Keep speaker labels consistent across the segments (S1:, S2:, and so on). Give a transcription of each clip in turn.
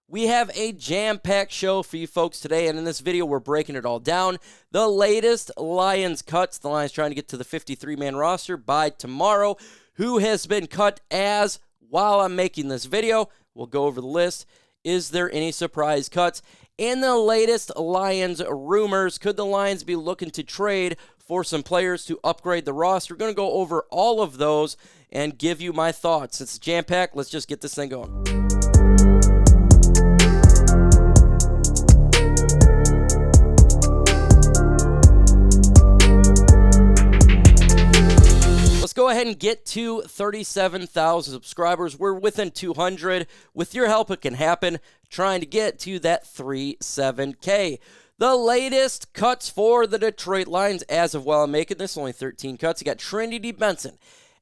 S1: We have a jam-packed show for you folks today, and in this video, we're breaking it all down. The latest Lions cuts. The Lions trying to get to the 53-man roster by tomorrow. Who has been cut as while I'm making this video? We'll go over the list. Is there any surprise cuts? And the latest Lions rumors. Could the Lions be looking to trade for some players to upgrade the roster? We're going to go over all of those and give you my thoughts. It's jam-packed. Let's just get this thing going. Go ahead and get to 37,000 subscribers. We're within 200. With your help, it can happen. Trying to get to that 37K. The latest cuts for the Detroit Lions as of while I'm making this, only 13 cuts. You got Trinity Benson,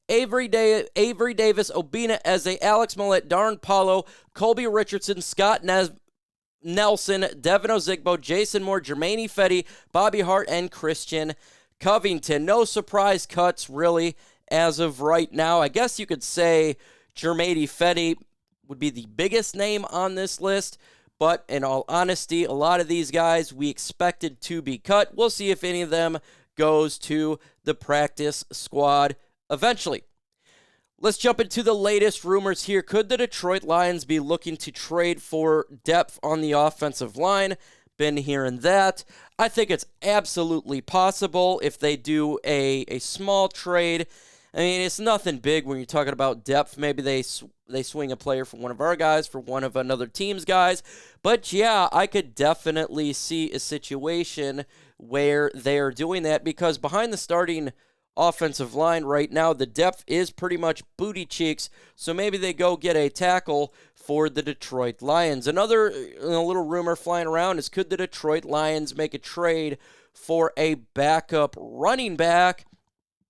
S1: Avery Davis, Obina Eze, Alex Millett, Darren Paulo, Colby Richardson, Scott Nelson, Devin Ozigbo, Jason Moore, Jermaine Fetty, Bobby Hart, and Christian Covington. No surprise cuts, really. As of right now, I guess you could say Jermaine Fetty would be the biggest name on this list, but in all honesty, a lot of these guys we expected to be cut. We'll see if any of them goes to the practice squad eventually. Let's jump into the latest rumors here. Could the Detroit Lions be looking to trade for depth on the offensive line? Been hearing that. I think it's absolutely possible if they do a small trade. I mean, it's nothing big when you're talking about depth. Maybe they swing a player from one of our guys for one of another team's guys. But, yeah, I could definitely see a situation where they're doing that because behind the starting offensive line right now, the depth is pretty much booty cheeks. So maybe they go get a tackle for the Detroit Lions. Another little rumor flying around is could the Detroit Lions make a trade for a backup running back?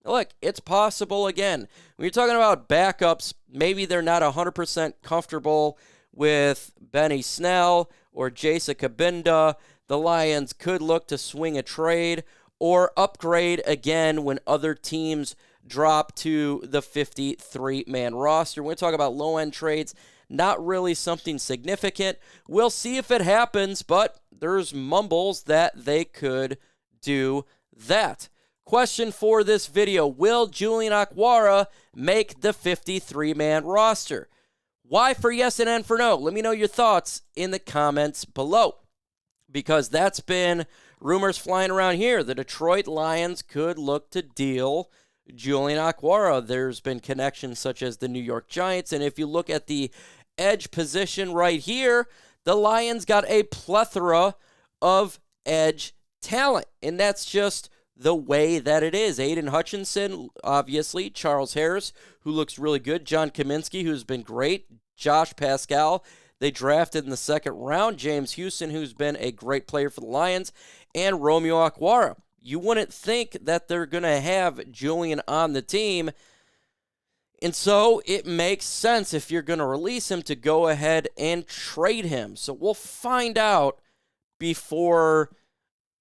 S1: Look, it's possible again. When you're talking about backups, maybe they're not 100% comfortable with Benny Snell or Jason Kabinda. The Lions could look to swing a trade or upgrade again when other teams drop to the 53-man roster. When we talk about low-end trades, not really something significant. We'll see if it happens, but there's mumbles that they could do that. Question for this video, will Julian Okwara make the 53-man roster? Y for yes and N for no. Let me know your thoughts in the comments below. Because that's been rumors flying around here. The Detroit Lions could look to deal Julian Okwara. There's been connections such as the New York Giants. And if you look at the edge position right here, the Lions got a plethora of edge talent. And that's just the way that it is. Aiden Hutchinson, obviously. Charles Harris, who looks really good. John Kaminsky, who's been great. Josh Pascal, they drafted in the second round. James Houston, who's been a great player for the Lions. And Romeo Okwara. You wouldn't think that they're going to have Julian on the team. And so it makes sense if you're going to release him to go ahead and trade him. So we'll find out before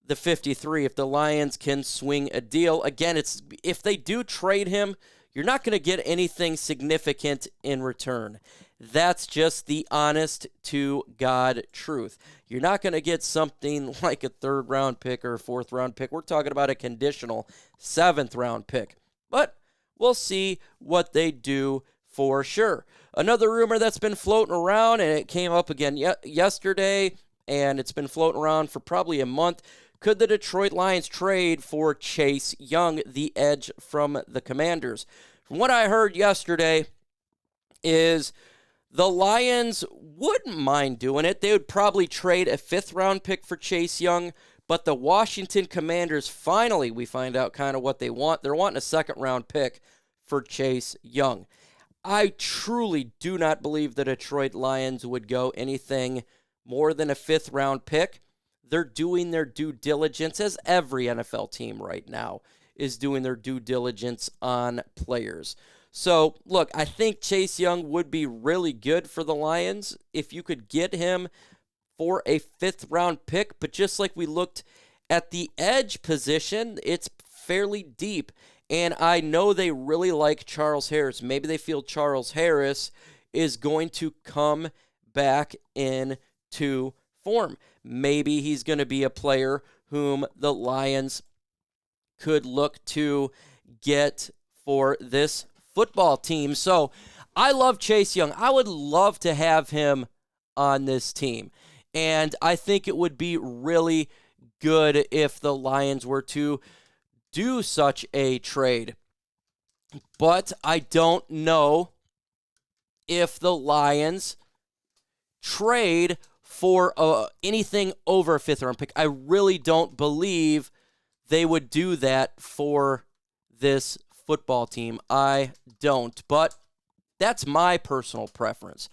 S1: the 53 if the Lions can swing a deal. Again, it's if they do trade him, you're not going to get anything significant in return. That's just the honest to God truth. You're not going to get something like a third-round pick or a fourth-round pick. We're talking about a conditional seventh-round pick. But we'll see what they do for sure. Another rumor that's been floating around, and it came up again yesterday, and it's been floating around for probably a month. Could the Detroit Lions trade for Chase Young, the edge from the Commanders? From what I heard yesterday is the Lions wouldn't mind doing it. They would probably trade a fifth-round pick for Chase Young, but the Washington Commanders, finally, we find out kind of what they want. They're wanting a second-round pick for Chase Young. I truly do not believe the Detroit Lions would go anything more than a fifth-round pick. They're doing their due diligence, as every NFL team right now is doing their due diligence on players. So, look, I think Chase Young would be really good for the Lions if you could get him for a fifth-round pick. But just like we looked at the edge position, it's fairly deep. And I know they really like Charles Harris. Maybe they feel Charles Harris is going to come back into form. Maybe he's going to be a player whom the Lions could look to get for this football team. So I love Chase Young. I would love to have him on this team. And I think it would be really good if the Lions were to do such a trade. But I don't know if the Lions trade for anything over a fifth-round pick. I really don't believe they would do that for this football team. I don't. But that's my personal preference.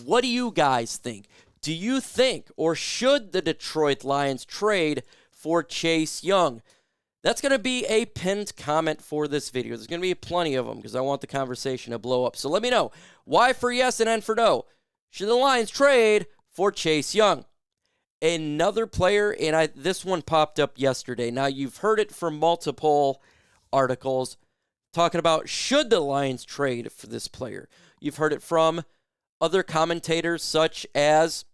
S1: What do you guys think? Do you think, or should the Detroit Lions trade for Chase Young? That's going to be a pinned comment for this video. There's going to be plenty of them because I want the conversation to blow up. So let me know. Y for yes and N for no. Should the Lions trade for Chase Young? Another player, and this one popped up yesterday. Now, you've heard it from multiple articles talking about should the Lions trade for this player. You've heard it from other commentators such as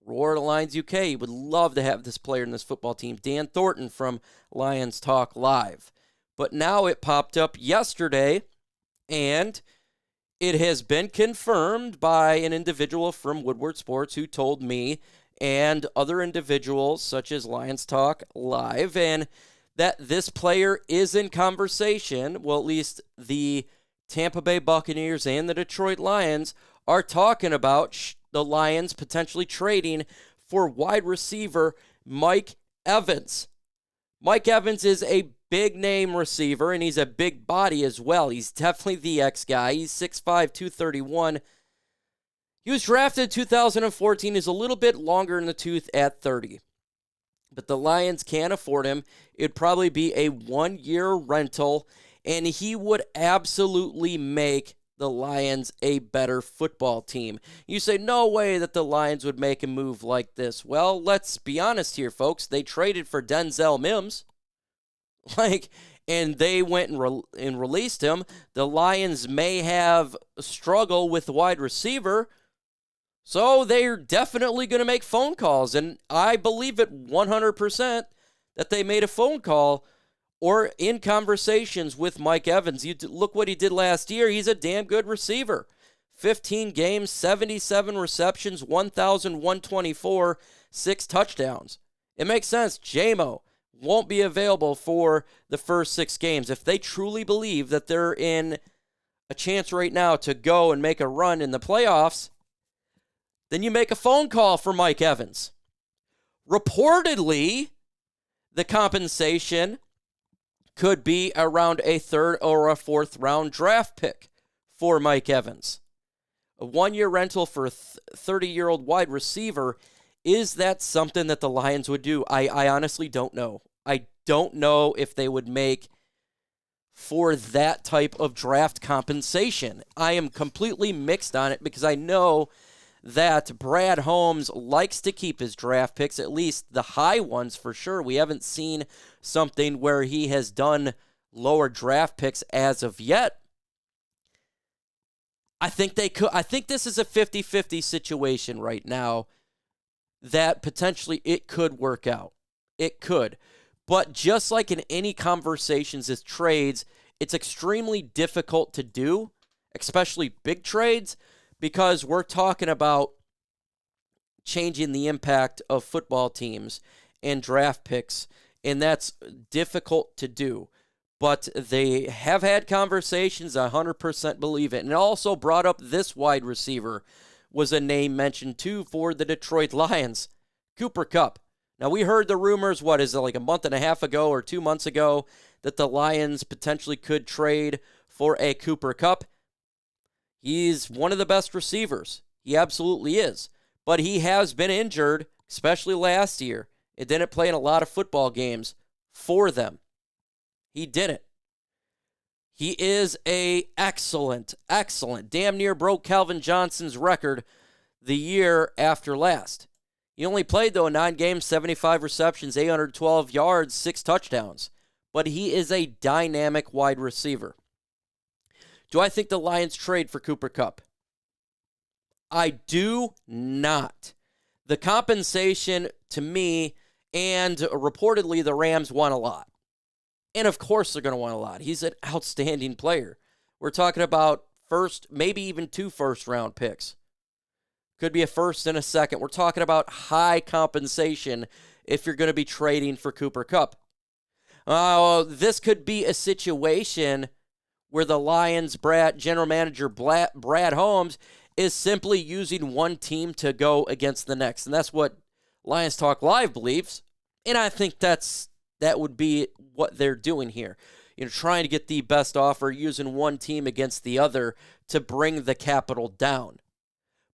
S1: Roar to Lions UK would love to have this player in this football team. Dan Thornton from Lions Talk Live. But now it popped up yesterday, and it has been confirmed by an individual from Woodward Sports who told me and other individuals such as Lions Talk Live, and that this player is in conversation. Well, at least the Tampa Bay Buccaneers and the Detroit Lions are talking about the Lions potentially trading for wide receiver Mike Evans. Mike Evans is a big-name receiver, and he's a big body as well. He's definitely the X guy. He's 6'5", 231. He was drafted in 2014. He's a little bit longer in the tooth at 30. But the Lions can't afford him. It'd probably be a one-year rental, and he would absolutely make the Lions a better football team. You say, no way that the Lions would make a move like this. Well, let's be honest here, folks. They traded for Denzel Mims. And they went and released him. The Lions may have a struggle with wide receiver, so they're definitely going to make phone calls. And I believe it 100% that they made a phone call or in conversations with Mike Evans. You look what he did last year. He's a damn good receiver. 15 games, 77 receptions, 1,124, 6 touchdowns. It makes sense. J-Mo won't be available for the first 6 games. If they truly believe that they're in a chance right now to go and make a run in the playoffs, then you make a phone call for Mike Evans. Reportedly, the compensation could be around a 3rd or a 4th round draft pick for Mike Evans. A one-year rental for a 30-year-old wide receiver, is that something that the Lions would do? I honestly don't know. I don't know if they would make for that type of draft compensation. I am completely mixed on it because I know that Brad Holmes likes to keep his draft picks, at least the high ones for sure. We haven't seen something where he has done lower draft picks as of yet. I think they could. I think this is a 50-50 situation right now that potentially it could work out. It could. But just like in any conversations as trades, it's extremely difficult to do, especially big trades, because we're talking about changing the impact of football teams and draft picks, and that's difficult to do. But they have had conversations, I 100% believe it. And it also brought up this wide receiver was a name mentioned too for the Detroit Lions, Cooper Kupp. Now, we heard the rumors, what is it, like a month and a half ago or 2 months ago, that the Lions potentially could trade for a Cooper Kupp. He's one of the best receivers. He absolutely is. But he has been injured, especially last year. He didn't play in a lot of football games for them. He didn't. He is a excellent, damn near broke Calvin Johnson's record the year after last. He only played, though, 9 games, 75 receptions, 812 yards, 6 touchdowns. But he is a dynamic wide receiver. Do I think the Lions trade for Cooper Kupp? I do not. The compensation to me, and reportedly the Rams want a lot. And of course they're going to want a lot. He's an outstanding player. We're talking about first, maybe even 2 first-round picks. Could be a first and a second. We're talking about high compensation if you're going to be trading for Cooper Kupp. This could be a situation where the Lions' general manager Brad Holmes is simply using one team to go against the next. And that's what Lions Talk Live believes. And I think that would be what they're doing here. Trying to get the best offer, using one team against the other to bring the capital down.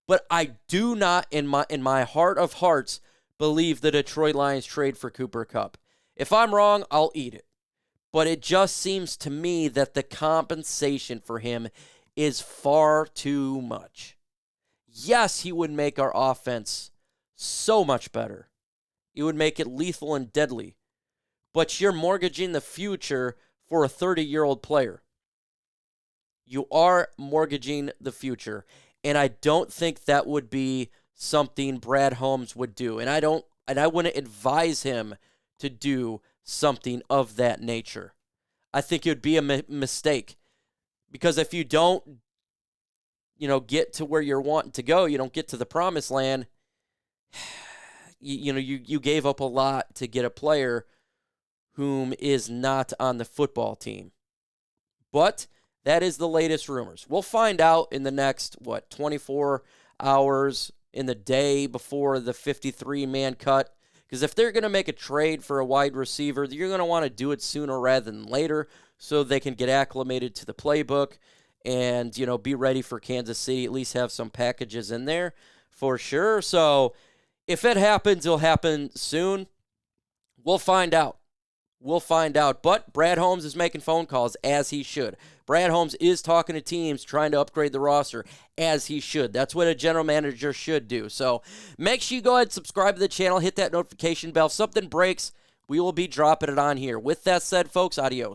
S1: But I do not, in my heart of hearts, believe the Detroit Lions trade for Cooper Kupp. If I'm wrong, I'll eat it. But it just seems to me that the compensation for him is far too much. Yes, he would make our offense so much better. He would make it lethal and deadly. But you're mortgaging the future for a 30-year-old player. You are mortgaging the future. And I don't think that would be something Brad Holmes would do. And I wouldn't advise him to do something of that nature. I think it would be a mistake. Because if you don't, get to where you're wanting to go, you don't get to the promised land, you gave up a lot to get a player whom is not on the football team. But that is the latest rumors. We'll find out in the next, 24 hours, in the day before the 53-man cut. Because if they're going to make a trade for a wide receiver, you're going to want to do it sooner rather than later so they can get acclimated to the playbook and, be ready for Kansas City, at least have some packages in there for sure. So if it happens, it'll happen soon. We'll find out. But Brad Holmes is making phone calls as he should. Brad Holmes is talking to teams trying to upgrade the roster as he should. That's what a general manager should do. So make sure you go ahead and subscribe to the channel. Hit that notification bell. If something breaks, we will be dropping it on here. With that said, folks, adios.